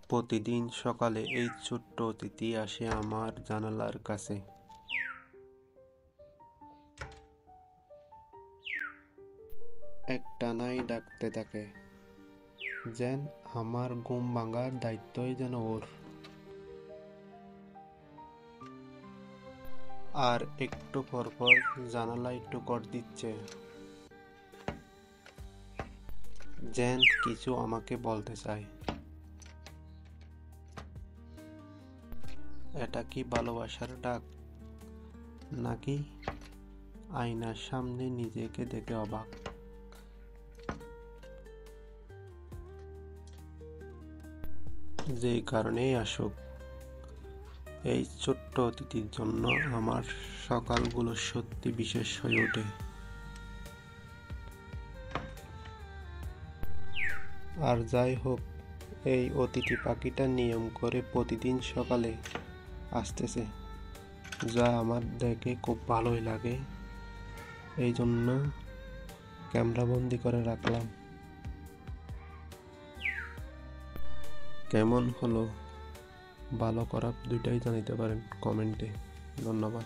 প্রতিদিন সকালে এই ছোট্ট অতিথি আসে আমার জানালার কাছে। একটানাই ডাকতে থাকে, যেন আমার ঘুম ভাঙার দায়িত্বই যেন ওর। আর একটু পর পর জানালায় টোকর দিচ্ছে, যেন কিছু আমাকে বলতে চায়। এটা কি ভালোবাসার ডাক, নাকি আয়নার সামনে নিজেকে দেখে অবাক? যেই কারণেই আসুক, এই ছোট্ট অতিথির জন্য আমার সকালগুলো সত্যি বিশেষ হয়ে ওঠে। আর যাই হোক, এই অতিথি পাখিটা নিয়ম করে প্রতিদিন সকালে আসতেছে, যা আমার দেখে খুব ভালোই লাগে। এই জন্য ক্যামেরাবন্দি করে রাখলাম। কেমন হলো, ভালো খারাপ দুইটাই জানাতে পারেন কমেন্টে। ধন্যবাদ।